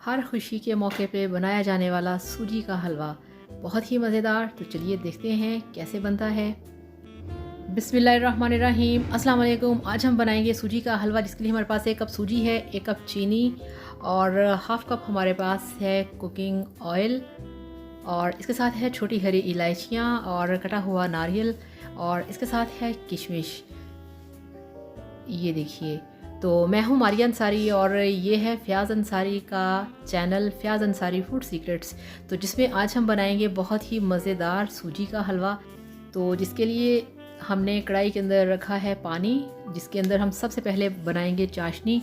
हर खुशी के मौके पे बनाया जाने वाला सूजी का हलवा बहुत ही मज़ेदार। तो चलिए देखते हैं कैसे बनता है। बिस्मिल्लाहिर्रहमानिर्रहीम, अस्सलाम वालेकुम। आज हम बनाएंगे सूजी का हलवा, जिसके लिए हमारे पास 1 कप सूजी है, 1 कप चीनी और हाफ़ कप हमारे पास है कुकिंग ऑयल, और इसके साथ है छोटी हरी इलायचियाँ और कटा हुआ नारियल, और इसके साथ है किशमिश। ये देखिए, तो मैं हूँ मारिया अंसारी और ये है फ़याज़ अंसारी का channel, Fayaz Ansari food secrets. तो जिसमें आज हम बनाएंगे बहुत ही मज़ेदार सूजी का हलवा। तो जिसके लिए हमने कढ़ाई के अंदर रखा है पानी, जिसके अंदर हम सबसे पहले बनाएंगे चाशनी।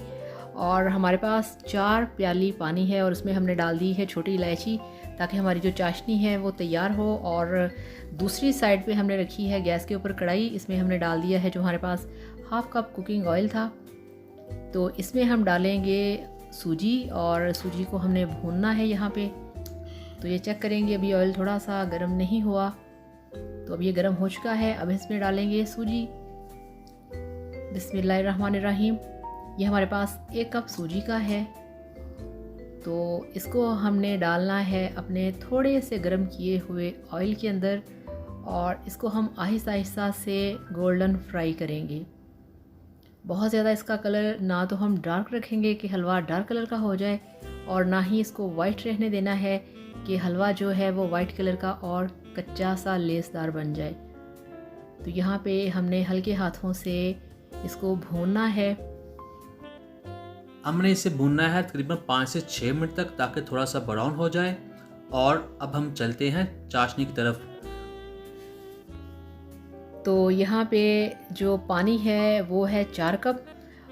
और हमारे पास 4 प्याली पानी है और उसमें हमने डाल दी है छोटी इलायची, ताकि हमारी जो चाशनी है वो तैयार हो। और दूसरी साइड पे हमने रखी है गैस के ऊपर कढ़ाई, इसमें हमने डाल दिया है जो हमारे पास हाफ़ कप कुकिंग ऑयल था। तो इसमें हम डालेंगे सूजी, और सूजी को हमने भूनना है यहाँ पे। तो ये चेक करेंगे, अभी ऑयल थोड़ा सा गर्म नहीं हुआ, तो अब ये गर्म हो चुका है। अब इसमें डालेंगे सूजी। बिस्मिल्लाहिर्रहमानिर्रहीम। ये हमारे पास 1 कप सूजी का है। तो इसको हमने डालना है अपने थोड़े से गर्म किए हुए ऑयल के अंदर, और इसको हम आहिस्ता आहिस्ता से गोल्डन फ्राई करेंगे। बहुत ज़्यादा इसका कलर ना तो हम डार्क रखेंगे कि हलवा डार्क कलर का हो जाए, और ना ही इसको वाइट रहने देना है कि हलवा जो है वो वाइट कलर का और कच्चा सा लेसदार बन जाए। तो यहाँ पे हमने हल्के हाथों से इसको भूनना है। हमने इसे भूनना है तकरीबन 5 से 6 मिनट तक, ताकि थोड़ा सा ब्राउन हो जाए। और अब हम चलते हैं चाशनी की तरफ। तो यहाँ पे जो पानी है वो है 4 कप,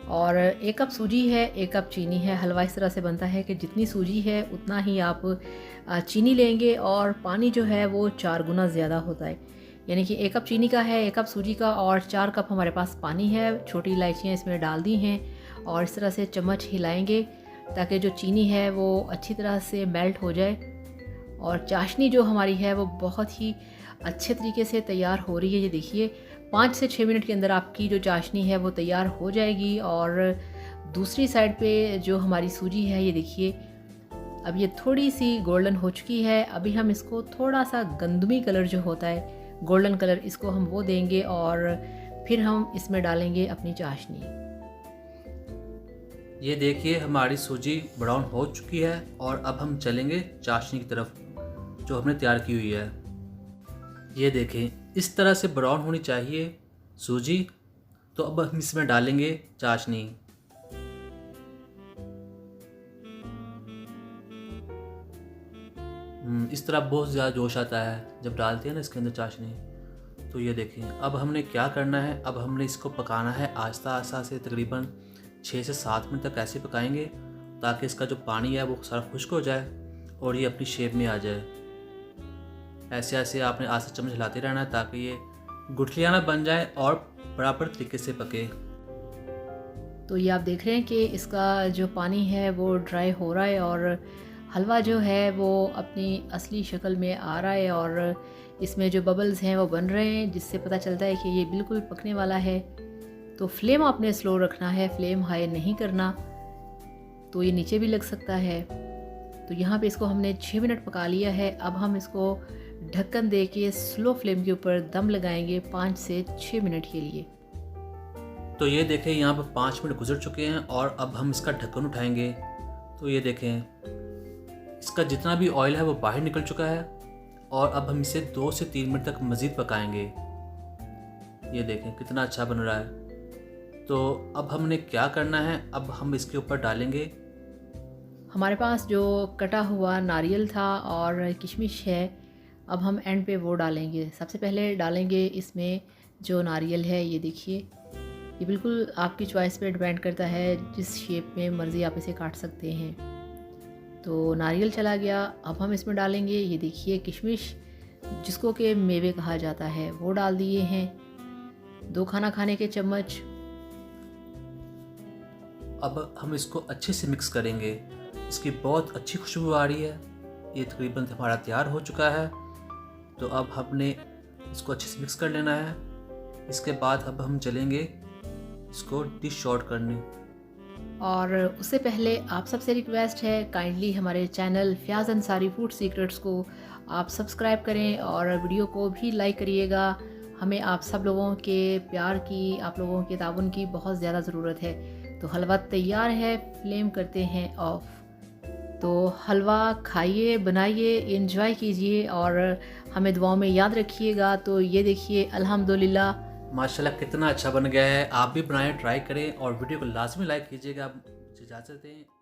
और 1 कप सूजी है, 1 कप चीनी है। हलवा इस तरह से बनता है कि जितनी सूजी है उतना ही आप चीनी लेंगे, और पानी जो है वो 4 गुना ज़्यादा होता है। यानी कि 1 कप चीनी का है, 1 कप सूजी का, और 4 कप हमारे पास पानी है। छोटी इलायचियाँ इसमें डाल दी हैं, और इस तरह से चम्मच हिलाएंगे ताकि जो चीनी है वो अच्छी तरह से मेल्ट हो जाए। और चाशनी जो हमारी है वो बहुत ही अच्छे तरीके से तैयार हो रही है। ये देखिए, 5 से 6 मिनट के अंदर आपकी जो चाशनी है वो तैयार हो जाएगी। और दूसरी साइड पे जो हमारी सूजी है, ये देखिए, अब ये थोड़ी सी गोल्डन हो चुकी है। अभी हम इसको थोड़ा सा गंदमी कलर जो होता है, गोल्डन कलर, इसको हम वो देंगे, और फिर हम इसमें डालेंगे अपनी चाशनी। ये देखिए, हमारी सूजी ब्राउन हो चुकी है, और अब हम चलेंगे चाशनी की तरफ जो हमने तैयार की हुई है। ये देखें, इस तरह से ब्राउन होनी चाहिए सूजी। तो अब हम इसमें डालेंगे चाशनी। इस तरह बहुत ज़्यादा जोश आता है जब डालते हैं ना इसके अंदर चाशनी। तो ये देखें, अब हमने क्या करना है, अब हमने इसको पकाना है आहिस्ता आहिस्ता से, तकरीबन 6 से 7 मिनट तक ऐसे पकाएंगे, ताकि इसका जो पानी है वो सारा खुश्क हो जाए और ये अपनी शेप में आ जाए। ऐसे ऐसे आपने आस्ते चम्मच हिलाते रहना है, ताकि ये गुठलियाँ ना बन जाए और बराबर तरीके से पके। तो ये आप देख रहे हैं कि इसका जो पानी है वो ड्राई हो रहा है, और हलवा जो है वो अपनी असली शक्ल में आ रहा है, और इसमें जो बबल्स हैं वो बन रहे हैं, जिससे पता चलता है कि ये बिल्कुल पकने वाला है। तो फ्लेम आपने स्लो रखना है, फ्लेम हाई नहीं करना, तो ये नीचे भी लग सकता है। तो यहाँ पे इसको हमने 6 मिनट पका लिया है। अब हम इसको ढक्कन दे के स्लो फ्लेम के ऊपर दम लगाएंगे 5 से 6 मिनट के लिए। तो ये देखें, यहाँ पर 5 मिनट गुजर चुके हैं, और अब हम इसका ढक्कन उठाएंगे। तो ये देखें, इसका जितना भी ऑयल है वो बाहर निकल चुका है, और अब हम इसे 2 से 3 मिनट तक मज़ीद पकाएंगे। ये देखें कितना अच्छा बन रहा है। तो अब हमने क्या करना है, अब हम इसके ऊपर डालेंगे, हमारे पास जो कटा हुआ नारियल था और किशमिश है, अब हम एंड पे वो डालेंगे। सबसे पहले डालेंगे इसमें जो नारियल है। ये देखिए, ये बिल्कुल आपकी चॉइस पे डिपेंड करता है, जिस शेप में मर्ज़ी आप इसे काट सकते हैं। तो नारियल चला गया। अब हम इसमें डालेंगे, ये देखिए, किशमिश, जिसको कि मेवे कहा जाता है, वो डाल दिए हैं, 2 खाना खाने के चम्मच। अब हम इसको अच्छे से मिक्स करेंगे। इसकी बहुत अच्छी खुशबू आ रही है। ये तकरीबन हमारा तैयार हो चुका है। तो अब हमने इसको अच्छे से मिक्स कर लेना है। इसके बाद अब हम चलेंगे इसको डिश आउट करने। और उससे पहले आप सबसे रिक्वेस्ट है, काइंडली हमारे channel Fayaz Ansari food secrets को आप सब्सक्राइब करें और वीडियो को भी लाइक करिएगा। हमें आप सब लोगों के प्यार की, आप लोगों के ताउन की बहुत ज़्यादा ज़रूरत है। तो हलवा तैयार है, फ्लेम करते हैं ऑफ़। तो हलवा खाइए, बनाइए, एंजॉय कीजिए और हमें दुआओं में याद रखिएगा। तो ये देखिए अल्हम्दुलिल्लाह माशाल्लाह कितना अच्छा बन गया है। आप भी बनाएं, ट्राई करें और वीडियो को लाजमी लाइक कीजिएगा। आप मुझे इजाज़त दें।